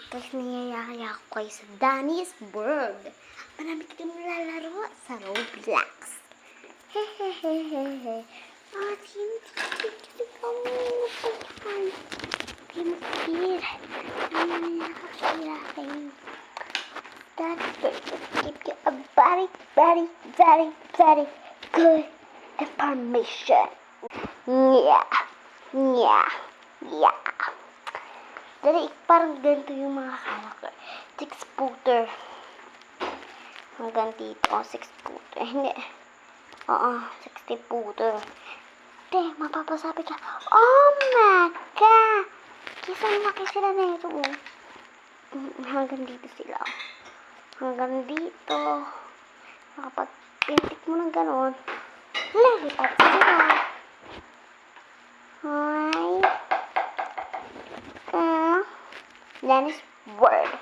Tapos niyayaya ko kayo sa Danny's World. Marami kang lalaro sa Roblox. Hehehehe. Ah, sige kami. Pinapir. Ano nakakira kayo? That's going to give you a very, very, very, very good information. Yeah. Yeah. Yeah. Dali, parang ganito yung mga character. 6-footer. Hanggang dito. 6-footer. Hindi. Oo, 60-footer. Te, mapapasabi ka. Oh my God! Kisang laki sila na ito. Hanggang dito sila. Hanggang dito. Kapag pintik mo ng ganon, lilipat sila. Hi. Danny's World.